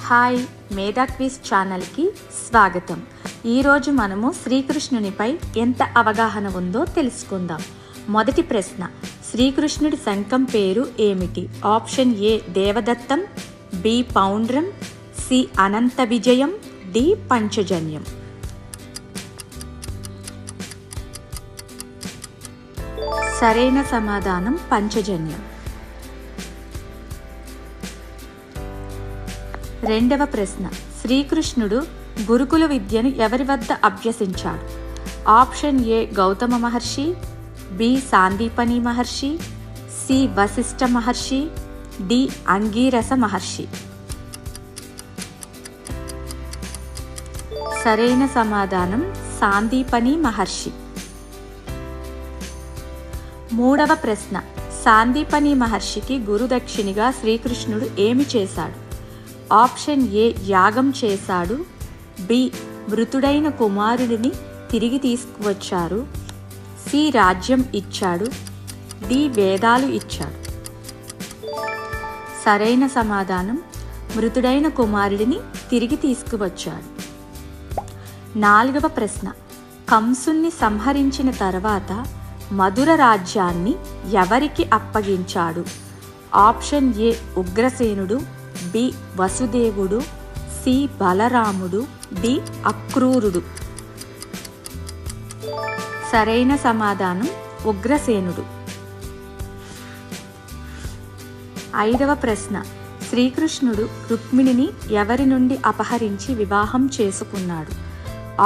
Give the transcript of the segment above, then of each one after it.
Hi, మేధా quiz ఛానల్కి స్వాగతం. ఈరోజు మనము శ్రీకృష్ణునిపై ఎంత అవగాహన ఉందో తెలుసుకుందాం. మొదటి ప్రశ్న, శ్రీకృష్ణుడి శంఖం పేరు ఏమిటి? ఆప్షన్ ఏ దేవదత్తం, బి పౌండ్రం, సి అనంత విజయం, డి పంచజన్యం. సరైన సమాధానం పంచజన్యం. రెండవ ప్రశ్న, శ్రీకృష్ణుడు గురుకుల విద్యను ఎవరి వద్ద అభ్యసించాడు? Option A Gautama Maharshi, B Sandipani Maharshi, C Vashishtha Maharshi, D Angirasa Maharshi. సరైన సమాధానం సాందీపని మహర్షి. మూడవ ప్రశ్న, సాందీపని మహర్షికి గురుదక్షిణిగా శ్రీకృష్ణుడు ఏమి చేశాడు? ఆప్షన్ ఏ యాగం చేశాడు, బి మృతుడైన కుమారుడిని తిరిగి తీసుకువచ్చారు, సి రాజ్యం ఇచ్చాడు, డి వేదాలు ఇచ్చాడు. సరైన సమాధానం మృతుడైన కుమారుడిని తిరిగి తీసుకువచ్చాడు. నాలుగవ ప్రశ్న, కంసుని సంహరించిన తర్వాత మధుర రాజ్యాన్ని ఎవరికి అప్పగించాడు? ఆప్షన్ ఏ ఉగ్రసేనుడు, బి వసుదేవుడు, సి బలరాముడు, డి అక్రూరుడు. సరైన సమాధానం ఉగ్రసేనుడు. ఐదవ ప్రశ్న, శ్రీకృష్ణుడు రుక్మిణిని ఎవరి నుండి అపహరించి వివాహం చేసుకున్నాడు?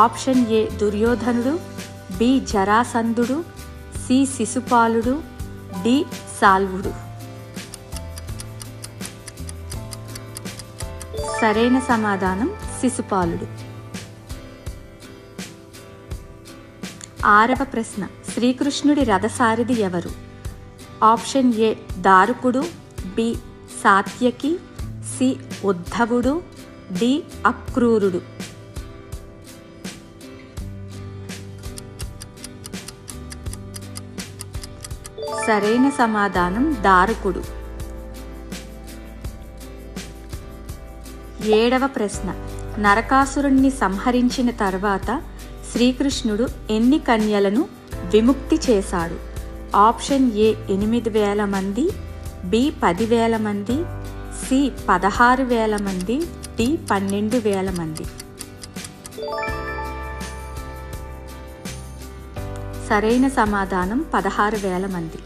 ఆప్షన్ ఏ దుర్యోధనుడు, బి జరాసంధుడు, సి శిశుపాలుడు, డి సాల్వుడు. సరైన సమాధానం శిశుపాలుడు. ఆరవ ప్రశ్న, శ్రీకృష్ణుడి రథసారథి ఎవరు? ఆప్షన్ ఏ దారుకుడు, బి సాత్యకి, సి ఉద్ధవుడు, డి అక్రూరుడు. సరైన సమాధానం దారుకుడు. ఏడవ ప్రశ్న, నరకాసురుణ్ణి సంహరించిన తర్వాత శ్రీకృష్ణుడు ఎన్ని కన్యలను విముక్తి చేశాడు? ఆప్షన్ ఏ 8,000 మంది, బి 10,000 మంది, సి 16,000 మంది, డి 12,000 మంది. సరైన సమాధానం 16,000 మంది.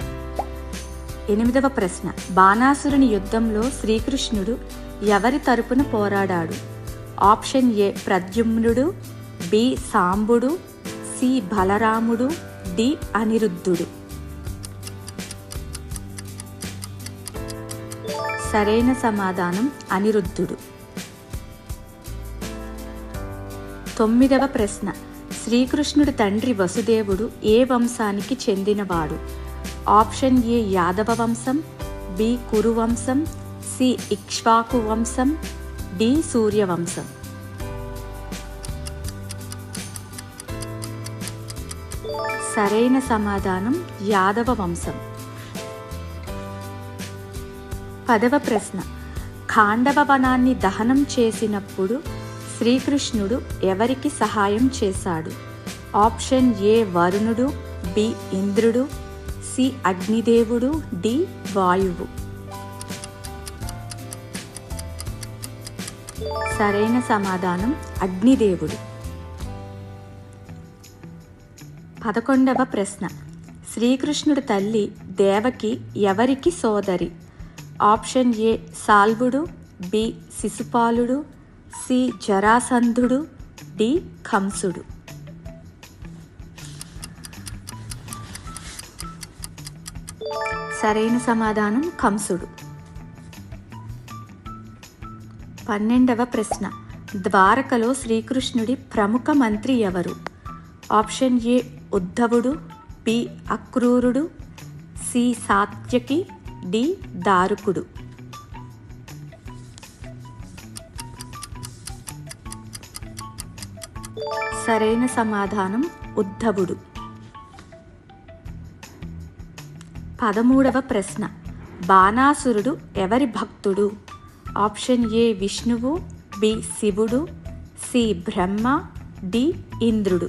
ఎనిమిదవ ప్రశ్న, బాణాసురుని యుద్ధంలో శ్రీకృష్ణుడు ఎవరి తరపున పోరాడాడు? ఆప్షన్ ఏ ప్రద్యుమ్నుడు, బి సాంబుడు, సి బలరాముడు, డి అనిరుద్ధుడు. సరైన సమాధానం అనిరుద్ధుడు. తొమ్మిదవ ప్రశ్న, శ్రీకృష్ణుడి తండ్రి వసుదేవుడు ఏ వంశానికి చెందినవాడు? ఆప్షన్ ఏ యాదవ వంశం, బి కురు వంశం, సి ఇక్ష్వాకు వంశం, డి సూర్యవంశం. సరైన సమాధానం యాదవ వంశం. 10వ ప్రశ్న, ఖాండవ వనాన్ని దహనం చేసినప్పుడు శ్రీకృష్ణుడు ఎవరికి సహాయం చేశాడు? ఆప్షన్ ఏ వరుణుడు, బి ఇంద్రుడు, సి అగ్నిదేవుడు, డి వాయువు. సరైన సమాధానం అగ్నిదేవుడు. 11వ ప్రశ్న, శ్రీకృష్ణుడి తల్లి దేవకి ఎవరికి సోదరి? ఆప్షన్ ఏ సాల్వుడు, బి శిశుపాలుడు, సి జరాసంధుడు, డి కంసుడు. సరైన సమాధానం కంసుడు. 12వ ప్రశ్న, ద్వారకలో శ్రీకృష్ణుడి ప్రముఖ మంత్రి ఎవరు? ఆప్షన్ ఏ ఉద్ధవుడు, బి అక్రూరుడు, సి సాత్యకి, డి దారుకుడు. సరైన సమాధానం ఉద్ధవుడు. 13వ ప్రశ్న, బాణాసురుడు ఎవరి భక్తుడు? ఆప్షన్ ఏ విష్ణువు, బి శివుడు, సి బ్రహ్మ, డి ఇంద్రుడు.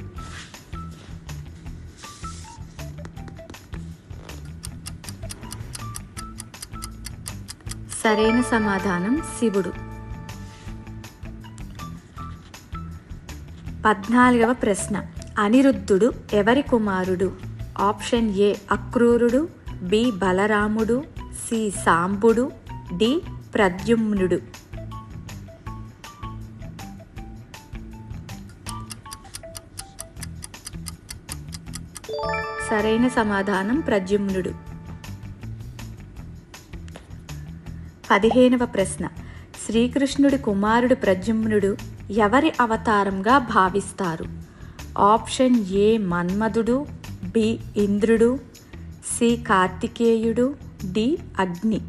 సరైన సమాధానం శివుడు. 14వ ప్రశ్న. అనిరుద్ధుడు ఎవరి కుమారుడు? ఆప్షన్ ఏ అక్రూరుడు, బి బలరాముడు, సి సాంబుడు, డి ప్రద్యుమ్నుడు. సరైన సమాధానం ప్రద్యుమ్నుడు. 15వ ప్రశ్న. శ్రీకృష్ణుడి కుమారుడు ప్రద్యుమ్నుడు ఎవరి అవతారంగా భావిస్తారు? ఆప్షన్ ఏ మన్మధుడు, బి ఇంద్రుడు, సి కార్తికేయుడు, డి అగ్ని.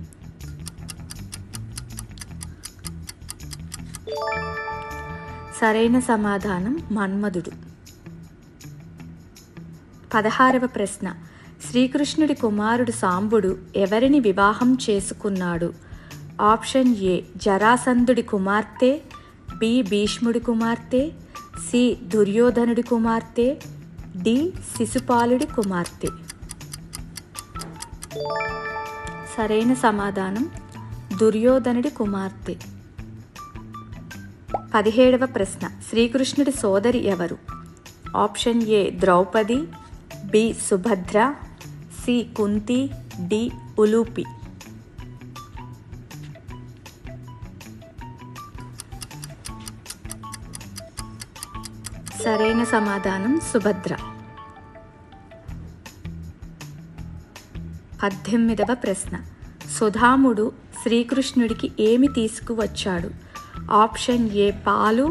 సరైన సమాధానం మన్మధుడు. 16వ ప్రశ్న. శ్రీకృష్ణుడి కుమారుడు సాంబుడు ఎవరిని వివాహం చేసుకున్నాడు? ఆప్షన్ ఏ జరాసంధుడి కుమార్తె, బి భీష్ముడి కుమార్తె, సి దుర్యోధనుడి కుమార్తె, డి శిశుపాలుడి కుమార్తె. సరైన సమాధానం దుర్యోధనుడి కుమార్తె. 17వ ప్రశ్న. శ్రీకృష్ణుడి సోదరి ఎవరు? Option A Draupadi, B Subhadra, C Kunti, D Ulupi. సరైన సమాధానం సుభద్ర. 18వ ప్రశ్న. సుధాముడు శ్రీకృష్ణుడికి ఏమి తీసుకువచ్చాడు? ఆప్షన్ ఏ పాలు,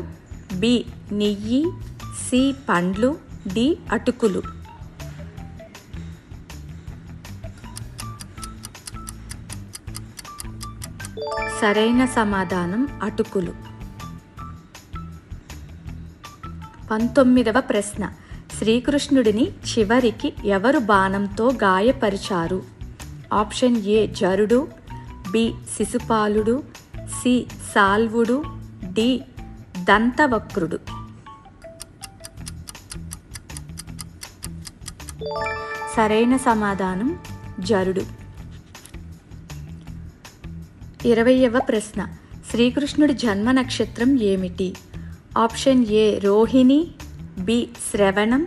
బి నెయ్యి, సి పండ్లు, డి అటుకులు. సరైన సమాధానం అటుకులు. 19వ ప్రశ్న. శ్రీకృష్ణుడిని చివరికి ఎవరు బాణంతో గాయపరిచారు? ఆప్షన్ ఏ జరుడు, బి శిశుపాలుడు, సి సాల్వుడు, డి దంతవక్రుడు. సరైన సమాధానం జరుడు. 20వ ప్రశ్న. శ్రీకృష్ణుడి జన్మ నక్షత్రం ఏమిటి? ఆప్షన్ ఏ రోహిణి, బి శ్రవణం,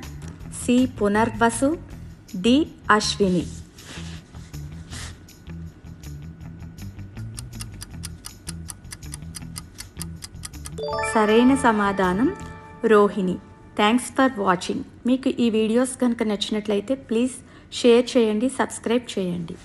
సి పునర్వసు, డి అశ్విని. సరైన సమాధానం రోహిణి. Thanks for watching. మీకు ఈ వీడియోస్ కనుక నచ్చినట్లయితే ప్లీజ్ షేర్ చేయండి, సబ్స్క్రైబ్ చేయండి.